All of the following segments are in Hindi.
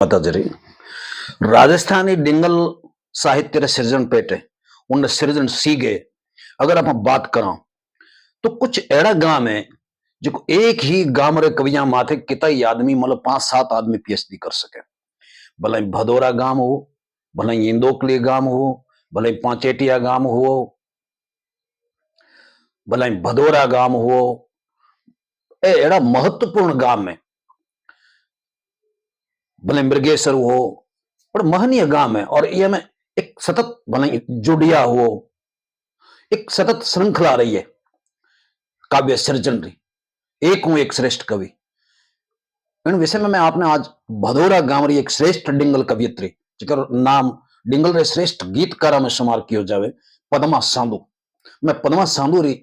पता जरी राजस्थानी डिंगल साहित्य रे सृजन पेटे उन सृजन सीगे अगर आप बात करा तो कुछ एड़ा गांव है जो एक ही गांव रे कविया माथे कितई आदमी मतलब 5-7 आदमी पीएचडी कर सके। भले भदोरा गांव हो, भले इंदोकली गांव हो, भले पांचेटिया गांव हो, भले भदोरा गांव हो, ए एड़ा महत्वपूर्ण गांव में भले मृगेश्वर हो, पर महनीय गांव है और ये में एक सतत भले जुड़िया हो, एक सतत श्रृंखला रही है काव्य सृजन रही। एक हूं एक श्रेष्ठ कवि इन विषय में मैं आपने आज भदोरा गांव री एक श्रेष्ठ डिंगल कवियत्री जिकर नाम डिंगल रे श्रेष्ठ गीतकारा में शुमार किया जावे पद्मा सांधु। मैं पद्मा सांधु री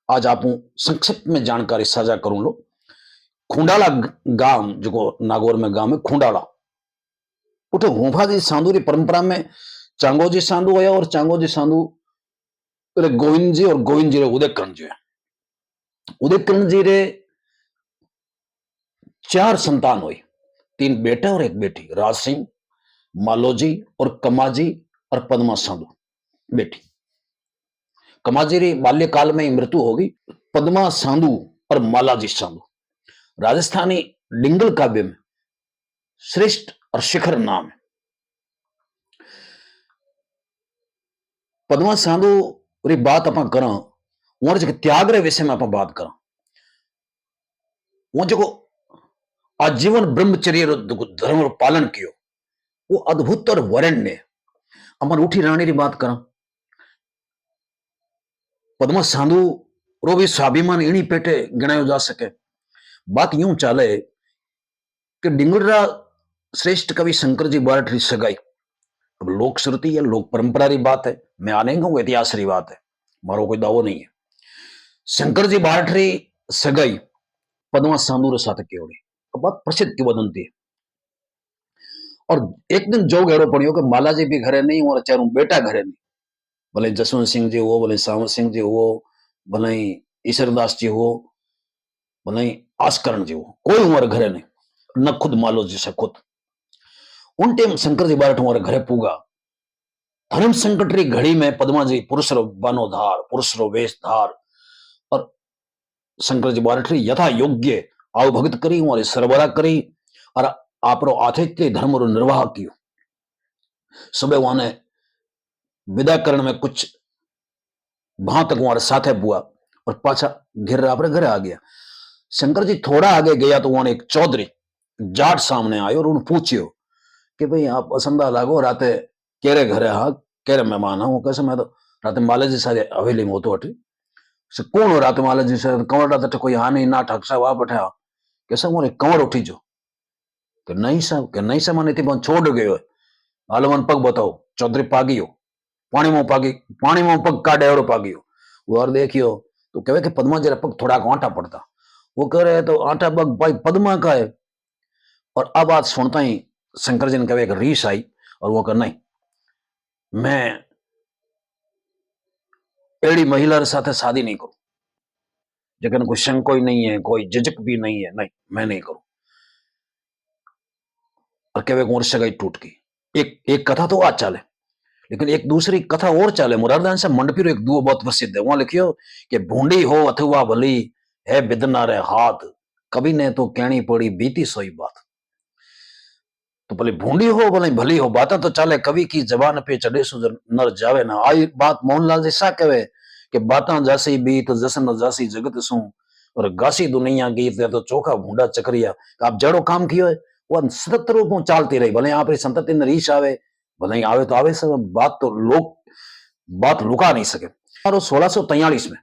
आज आप संक्षिप्त में जानकारी साझा करूं लो। खुंडाला गांव जो नागौर में गांव है खुंडाला उठे हुंफाजी सांधु री परंपरा में चांगोजी सांधु आया और चांगोजी सांधु गोविंद जी और गोविंद जी रे उदयकरण जी उदयकरण जी रे 4 संतान हुई, 3 बेटे और 1 बेटी, राज सिंह, मालोजी और कमाजी और पद्मा सांधु बेटी। कमाजी री बाल्यकाल में ही मृत्यु होगी। पद्मा सांधु और मालाजी सांधु राजस्थानी डिंगल काव्य में श्रेष्ठ और शिखर नाम है। पद्मा सांधु री बात अपन करा वहां जो त्याग रे विषय में अपन बात करा वो जो आजीवन ब्रह्मचर्य धर्म रो पालन कियो वो अद्भुत और वरेण्य। अपन उठी रानी री बात करा पद्मा सांधु रो भी स्वाभिमान इनी पेटे गिनायो जा सके। बात यूं चाले कि डिंगलरा श्रेष्ठ कवि शंकर जी बारठ री सगाई अब लोक श्रुति या लोक परंपरा री बात है, मैं आने कहूं इतिहास री बात है, मारो कोई दावो नहीं है। शंकर जी बारठ री सगाई पद्मा सांधु रे साथ केवड़ी बहुत प्रसिद्ध किंवदंती है। और एक दिन जो गहरो पड़ियो कि मालाजी भी घरे नहीं और चारों बेटा घरे नहीं, भले जसवंत सिंह जी हो, भले सावंत सिंह जी हो, भले ईश्वरदास जी हो, भले आस्करण जी हो, कोई हमारे घरे नहीं, न खुद मालोजी से खुद। उन टाइम शंकर जी बारठ हमारे घरे पूगा। धर्म संकट री घड़ी में पद्मा जी पुरुष रो बानो धार, पुरुष रो वेश धार और शंकर जी बारठ री यथा योग्य आव भगत करी और सरबरा करी और आपरो आतिथ्य धर्म रो निर्वाह कियो। सुबह वहां विदा करण में कुछ वहां तक वहां साथे बुआ और पाछा घिर अपने घरे आ गया। शंकर जी थोड़ा आगे गया तो वहां एक चौधरी जाट सामने आयो और उन्हें पूछियो कि भाई आप पसंदा लागो राते केरे घरे हा केरे मेहमान हा। कैसे मैं तो राते माला जी सारे हवेली में होतो हटी से कौन हो राते माला जी से कंवर राते कोई हा नहीं ना ठगसा वा बैठा कैसे मोरे कंवर उठी जो कि नहीं साहब कि नहीं साहब थी छोड़ गयो है हालो मन पग बताओ। चौधरी पागियो पानी में पग काटे और पागियो वो और देखियो तो कहे कि पद्मा जरा पग थोड़ा आटा पड़ता वो कह रहे तो आटा पग भाई पद्मा का है। और अब बात सुनता ही शंकर जी ने कहे कि रीस आई और वो कह नहीं मैं एड़ी महिला साथे शादी नहीं करूं जगन कोई शंको ही नहीं है कोई झिझक भी नहीं है, नहीं मैं नहीं करूं। और कहे उम्र सगाई टूट गई। एक कथा तो आज चाले लेकिन एक दूसरी कथा और चाले। मुरारदान से मंडपी एक दुआ बहुत प्रसिद्ध है। वहां लिखियो कि भूंडी हो अथवा भली है बिदना रे हाथ कभी ने तो कहनी पड़ी बीती सोई बात। तो भले भूंडी हो भले भली हो बातें तो चाले कवि की जबान पे चढ़े सु नर जावे ना। आई बात मोहनलाल जी सा कहे कि बातें जासी बीत जसन जासी जगत सू और गासी दुनिया गीत तो चोखा भूंडा चकरिया। आप जड़ो काम कियो है वो सतत रूप में चालती रही। भले आप संतति ने रीछ आवे भले आवे तो आवे सब बात तो लोग बात लुका नहीं सके। और 1643 में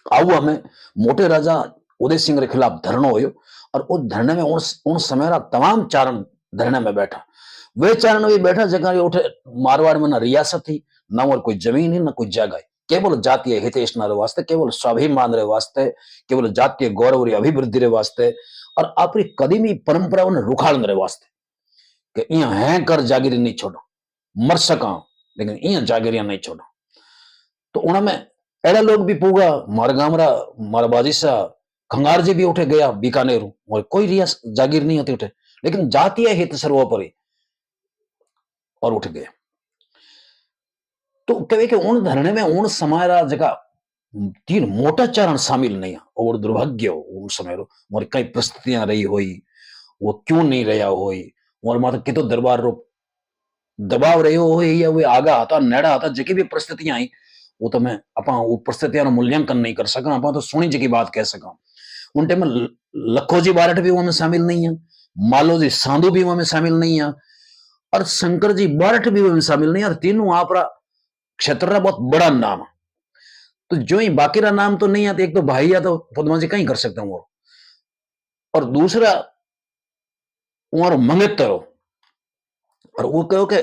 आऊ हमें मोटे राजा उदय सिंह के खिलाफ धरनो हो और उस धरने में उन समय तमाम चारण धरने में बैठा। वे चारण भी बैठा जगह उठे मारवाड़ में ना रियासत थी ना और कोई जमीन ही ना कोई जगह, केवल जातीय हितेश रे वास्ते, केवल स्वाभिमान रे वास्ते, केवल जातीय गौरव री अभिवृद्धि रे वास्ते और अपनी कदीमी परंपराओं ने रुखाड़न रे वास्ते कि इं है कर जागीरी नहीं छोड़ो मर सका लेकिन इं जागीरिया नहीं छोड़ो। तो उनमें एड़ा लोग भी पूगा मार गामरा मार बाजिसा खंगार जी भी उठे गया बीकानेर और कोई रिया जागीर नहीं होती उठे लेकिन जातीय हित सर्वोपरि और उठ गए। तो कहे कि उन धरने में उन समारा जगह तीन मोटा चरण शामिल नहीं है और दुर्भाग्य उन समय मोर कई परिस्थितियां रही हुई वो क्यों नहीं रहा हुई मोर माता कितो दरबार रो दबाव रहो हो या वे आगा आता नेड़ा आता जकी भी परिस्थितियां आई वो तो मैं अपा वो परिस्थितियां मूल्यांकन नहीं कर सका अपा तो सुनी जकी बात कह सका। उन टाइम में लखोजी बारठ भी वहां शामिल नहीं है, मालोजी सांधु भी वहां शामिल नहीं है और शंकर जी बारठ भी वहां शामिल नहीं है और तीनों आपरा क्षेत्र का बहुत बड़ा नाम। तो जो ही बाकी का नाम तो नहीं आता, एक तो भाई या तो पद्मा जी कहीं कर सकते हूँ और दूसरा वहां मंगेतर हो और वो कहो कि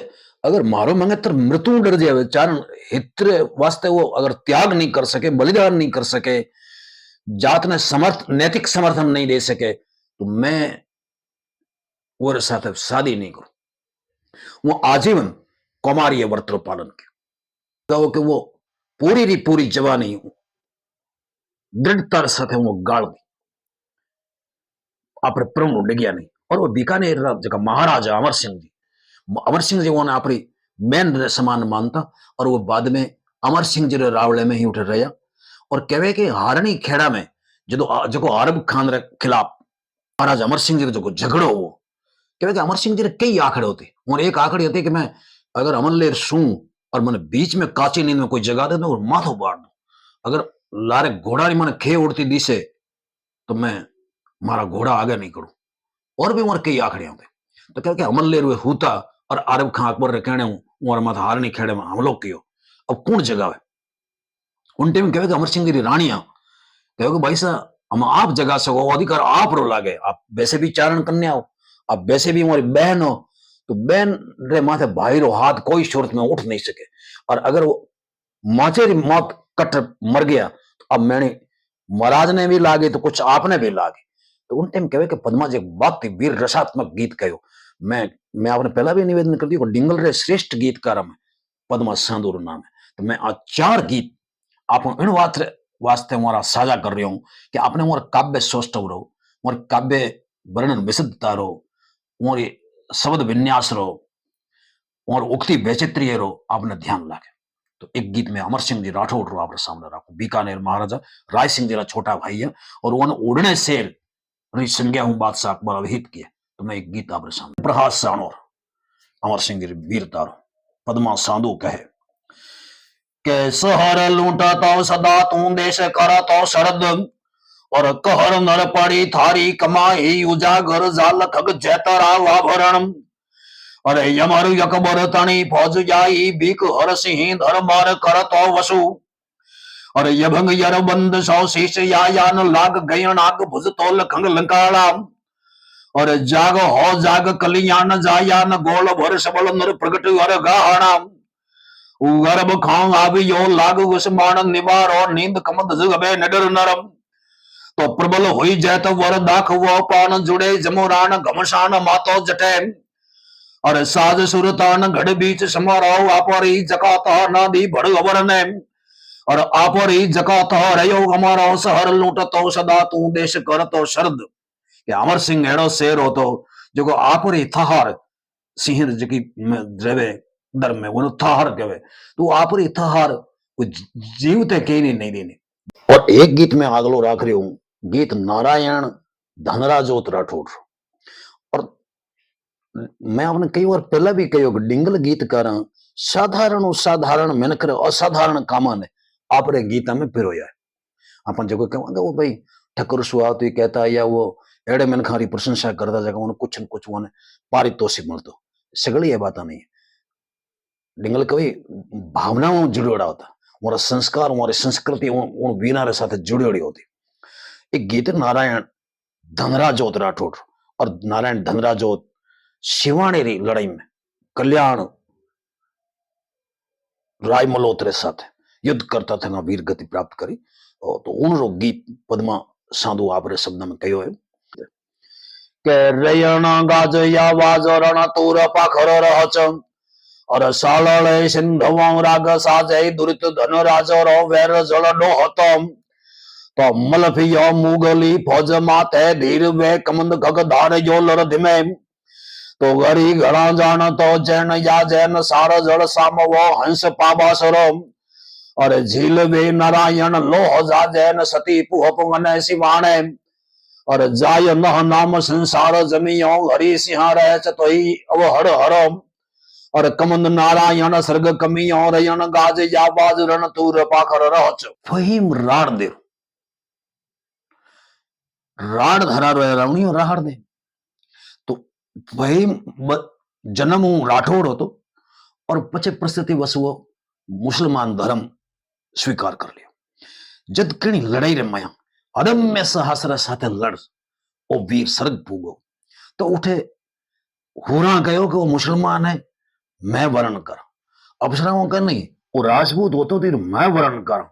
अगर मारो मंगेतर मृत्यु डर जाए चारण हित वास्ते वो अगर त्याग नहीं कर सके बलिदान नहीं कर सके जात ने नैतिक समर्थन नहीं दे सके तो मैं वो साथ शादी नहीं करूं। वो आजीवन कुमारी व्रत पालन कहो कि वो पूरी री पूरी जवानी दृढ़ता साथ वो गाड़ दी आप प्रभु डिग्या नहीं और वो बीकानेर जगह महाराजा अमर सिंह जी वो अपनी मैन समान मानता और वो बाद में अमर सिंह जी रावले में ही उठ रहा और कहे कि हारनी खेड़ा में जो अरब खान रे खिलाफ महाराजा अमर सिंह जी जो झगड़ो हो कहे कि अमर सिंह जी कई आंकड़े होते और एक आंकड़ी होती कि मैं अगर अमरलेर सू और मैंने बीच में काची नींद में कोई जगा दे और माथो बाढ़ दू अगर लारे घोड़ा मैंने खे उड़ती दिशे तो मैं मारा घोड़ा आगे नहीं करूं और भी वहां कई आंकड़े होते तो कह के अमरलेर हुए हूता और आरब खां अकबर कहने वहां माथा हारनी खेड़े में हमलो कियो अब कौन जगावे उन टाइम कहे अमर सिंह जी रानिया कहो भाई साहब हम आप जगा सको अधिकार आप रो लागे आप वैसे भी चारण कन्या हो आप वैसे भी हमारी बहन हो तो बहन रे माथे भाई रो हाथ कोई सूरत में उठ नहीं सके और अगर वो माचे री मौत कट मर गया तो अब मैंने महाराज ने भी लागे तो कुछ आपने भी लागे। तो उन टाइम कहे कि पद्मा जी बात थी वीर रसात्मक गीत कहो मैं आपने पहला भी निवेदन कर दिया डिंगल रे श्रेष्ठ गीतकार में पद्मा सांदूर नाम है। तो मैं आज 4 गीत आप इन वास्ते हमारा साझा कर रही हूं कि आपने हमारा काव्य सौष्ठव रहो हमारे काव्य वर्णन विशुद्धता रहो हमारी शब्द विन्यास रहो और उक्ति वैचित्र्य रहो आपने ध्यान लागे। तो एक गीत में अमर सिंह जी राठौड़ रो आपने सामने रखो बीकानेर महाराजा राय सिंह जी का छोटा भाई है और उन्होंने उड़ने शेर संज्ञा हूं बादशाह अकबर अभिहित किया। तो मैं एक गीत आपने सामने प्रहास सानोर अमर सिंह जी वीरता पद्मा सांधु कहे के सहर लूटा तो सदा तू देश करा तो शरद और कहर नर पड़ी थारी कमाई उजागर जाल खग जैतरा आभरण अरे यमर यकबर तणी फौज जाई बीक हर सिंह धर्मार कर तो वसु और यभंग यर बंद सौ शीश यान लाग गय नाग भुज तोल खंग लंकाला और जाग हो जाग कलियान जायान गोल भर सबल नर प्रगट हर गाहणा गर्भ खांग आवियो लाग उस्मान निवार और नींद कमद जुगबे नडर नरम तो प्रबल हुई जैत वर दाख वो पान जुड़े जमुरान घमशान मातो जटे और साज सुरतान घड़ बीच समारोह आपरी जकाता नादी भड़ अवर ने और आपरी जकाता रयो हमारा सहर लूट तो सदा तू देश कर तो शरद अमर सिंह एड़ो शेर हो तो जो आपरी थहार सिंह जकी द्रवे दर में वो थहार कहे तो आपरी थहार जीवते कहीं नहीं देने। और एक गीत में आगलो राख रही हूं गीत नारायण धनराजोत राठौड़ और मैं आपने कई बार पहला भी कहो डिंगल गीतकार साधारण साधारण मेहनत असाधारण कामा ने आपरे गीता में पिरोया है अपन जो कहेंगे वो भाई ठकुर सुहावती कहता या वो एड़े मनखा री प्रशंसा करता जगह उन्हें कुछ न कुछ वो पारितोषिक मिलतो सगली ये बात नहीं है। डिंगल कवि भावनाओं जुड़ोड़ा होता हमारा संस्कार हमारी संस्कृति उन वीना रे साथ जुड़ी होती। एक गीत नारायण धनराजोत राठौड़ और नारायण धनराजोत शिवाणी री लड़ाई में कल्याण राय मल्होत्रे साथ युद्ध करता था ना वीर गति प्राप्त करी और तो उन गीत पद्मा सांधु आपरे शब्द में कहो है के रयना गाज या वाज रण तूर पाखर रहच और सालळे सिंधव राग साजय दुरित धन राज रो वैर जल डोहतम तो मलफियो मुगली फौज माते धीर वे कमंद गग धार जो लर धिमे तो गरी घड़ा जान तो जैन या जैन सार जल साम वो हंस पाबासुर और झील वे नारायण लोह जा जैन सती पुहप मन शिवाणे और जाय नह नाम संसार जमियो हरि सिंह रह चतोई अव हर हर और कमंद नारायण सर्ग कमियो रयन गाज या बाज रण तूर पाखर रहच फहीम राड़ दे राड़ धरा रो रावणी राहड़ दे तो फहीम जन्म राठौड़ होतो और पचे परिस्थिति वस वो मुसलमान धर्म स्वीकार कर लियो जद कणी लड़ाई रे माया अदम्य साहस साथे लड़ ओ वीर सर्ग पूगो तो उठे हुरा कहो कि वो मुसलमान है मैं वर्ण कर अप्सराओं का नहीं वो राजपूत होतो तो मैं वर्ण कर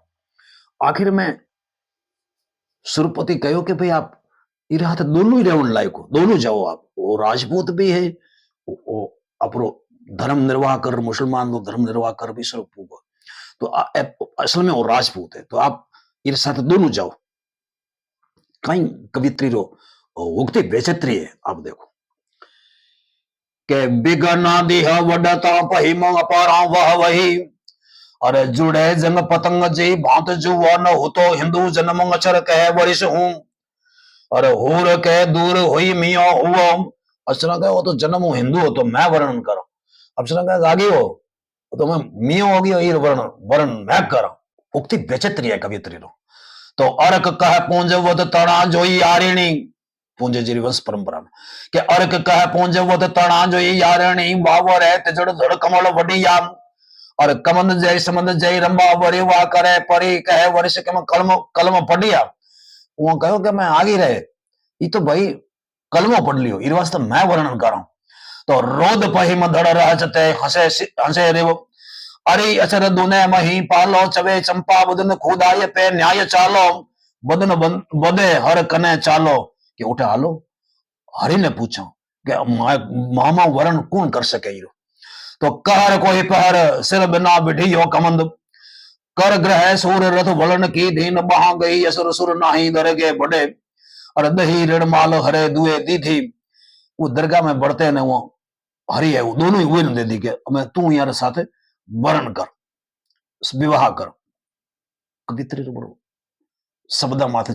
आखिर में सुरपति कहो कि भाई आप इरे हाथ दोनों ही रेवन लायक हो दोनों जाओ आप वो राजपूत भी है वो अपरो धर्म निर्वाह कर मुसलमान लोग धर्म निर्वाह कर भी सर्ग पूगो तो असल में वो राजपूत है तो आप इरे साथ दोनों जाओ कहीं कवित्री रो उगती बेचत्री है आप देखो के बिगना दिह वडता पहिम अपारा वह वही अरे जुड़े जंग पतंग जी भांत जुआ न हो तो हिंदू जन्म अक्षर कह वरिष हूं अरे होर के दूर हुई मियो हुआ अक्षर कहे वो तो जन्म हूं हिंदू हो तो मैं वर्णन करो अक्षर कहे आगे हो तो मैं मियो होगी वर्ण वर्ण मैं करा उक्ति बेचत्री है कवित्री रो तो अर्क कह पूंजवत तड़ा जोई यारिणी पूंजे जी वंश परंपरा में कि अर्क कह पूंजवत तड़ा जोई यारिणी बावर है तिजड़ धड़ कमल वडिया और कमंद जय समंद जय रंबा वरिवा करे परी कहे वर्ष के मैं कलम कलम पढ़िया वो कहो कि मैं आगे रहे ये तो भाई कलमो पढ़ लियो इस वास्ते मैं वर्णन कर रहा हूं तो रोद पही मधड़ रहते हंसे हंसे रेव अरे अचर दुने मही पालो चवे चंपा बदन खुदाय पे न्याय चालो बदन बदे हर कने चालो कि उठे हालो हरि ने पूछो कि मामा वरण कौन कर सके इरो तो कहर कोई पहर सिर बिना बिढ़ियो कमंद कर ग्रह सूर रथ वलन की धीन बहा गई असुर सुर नाही दरगे बड़े और दही ऋण माल हरे दुए दी थी वो दरगाह में बढ़ते ने वो हरि है वो दोनों ही हुए दे दी के मैं तू यार साथे वरण कर विवाह कर कवित्री बड़ो शब्द माथे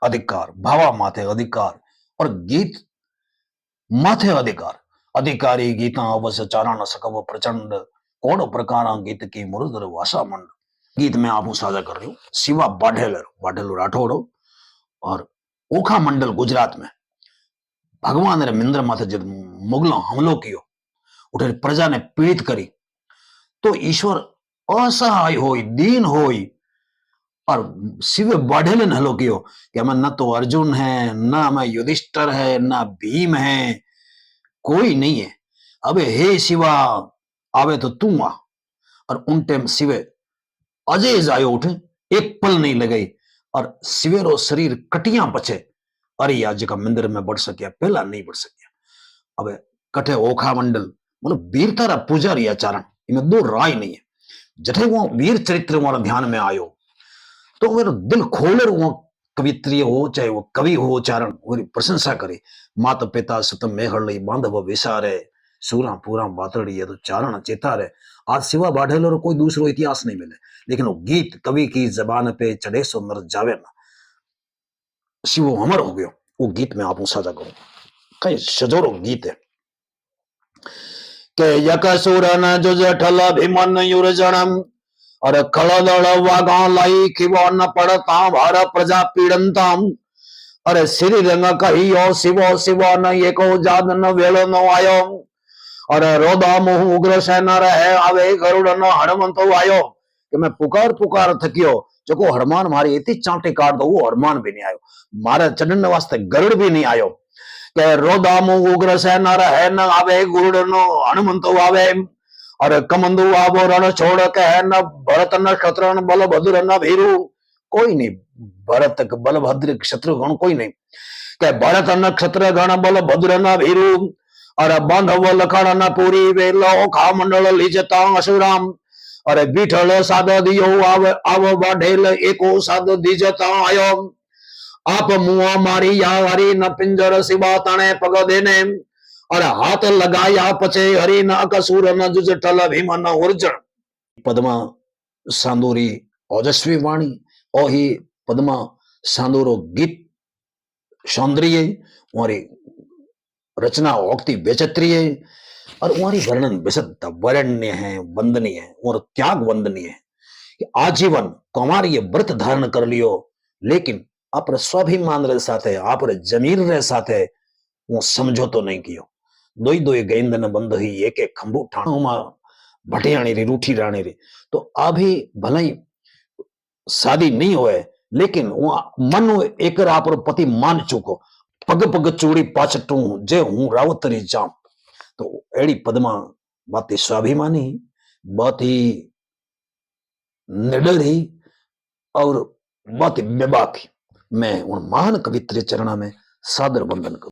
अधिकार भावा माथे अधिकार और गीत माथे अधिकार अधिकारी गीता अवश्य चारण सकव प्रचंड कोड़ प्रकार गीत की मुरुदर वासा मंड गीत में आप साझा कर रही हूँ शिवा बाढेलो राठौड़ो और ओखा मंडल गुजरात में भगवान रे मिंद्र माथे जब मुगलों हमलो कियो उठे प्रजा ने पीड़ित करी तो ईश्वर असहाय होई दीन होई और शिव बाढ़ेले ने हलो कियो कि हमें न तो अर्जुन है न हमें युधिष्ठिर है न भीम है कोई नहीं है अबे हे शिवा आवे तो तू आ और उन टाइम शिवे अजय जायो उठे एक पल नहीं लगाई और शिवेरो शरीर कटिया पछे अरे आज का मंदिर में बढ़ सकिया पहला नहीं बढ़ सकिया अब कठे ओखा मंडल मतलब वीरता पुजारी आचरण इनमें दो राय नहीं है जठे वो वीर चरित्र हमारा ध्यान में आयो तो मेरा दिल खोले वो कवित्री हो चाहे वो कवि हो चारण वो प्रशंसा करे माता पिता सुत मेहर लई बांधव विसारे सूरा पूरा बातड़ी है तो चारण चेतारे आज सिवा बाढ़ेलो कोई दूसरो इतिहास नहीं मिले लेकिन वो गीत कवि की जबान पे चढ़े सो नर जावे ना शिवो अमर हो गयो वो गीत में आप साझा करूं कई सजोरो गीत है के यकसुर न जुज ठल भीमन युरजनम और खलदड़ वागा लाई खिवो न पड़ता भार प्रजा पीड़नताम अरे श्री रंग कहियो शिवो शिवो न एको जाद न वेलो न आयो और रोदा मुह उग्र सेन रहे आवे गरुड़ न हनुमंत आयो कि मैं पुकार थकियो जो को हनुमान मारी इतनी चांटे काट दो वो हनुमान भी नहीं आयो मारे चढ़ने वास्ते गरुड़ भी नहीं आयो के रोदा मुह उग्र सेन रहे न आवे गुरुड़ न हनुमंत आवे और कमंदु आवो रण छोड़ कह न भरत न शत्रु बल भद्र न भीरु कोई नहीं भरत बल भद्र शत्रु गण कोई नहीं के भरत न क्षत्र गण बल भद्र न भीरु और बांधव लखन न पूरी वेलो खा मंडल लिजता असुराम और बीठल साद दियो आव बाढ़ेल एको साद दिजता आयो आप मुआ मारी या हरी न पिंजर शिवा तणे पग देने और हाथ लगाया पचे हरि ना कसूर न जुज टल भीमन उर्जन। पद्मा सांदोरी ओजस्वी वाणी और ही पद्मा सांदोरो गीत सौंदर्य और रचना ओक्ति बेचत्रीय और वहां वर्णन बेसद वर्ण्य है, वंदनीय है और त्याग वंदनीय है कि आजीवन कुमारी व्रत धारण कर लियो, लेकिन आप स्वाभिमान रे साथे आप जमीर रे साथे वो समझौतो नहीं कियो। दोई दोई गेंद न बंद ही एक एक खंभू ठाणो मा भटियाणी री रूठी राणी री। तो आ भी भलाई शादी नहीं होए, लेकिन वो मन एक आप पति मान चुको। पग पग चूड़ी पाछटू जे हूं रावतरी जाम। तो एड़ी पद्मा बहुत ही स्वाभिमानी, बहुत ही निडर ही और बहुत ही बेबाक ही। मैं उन महान कवित्री चरणा में सादर वंदन करूं।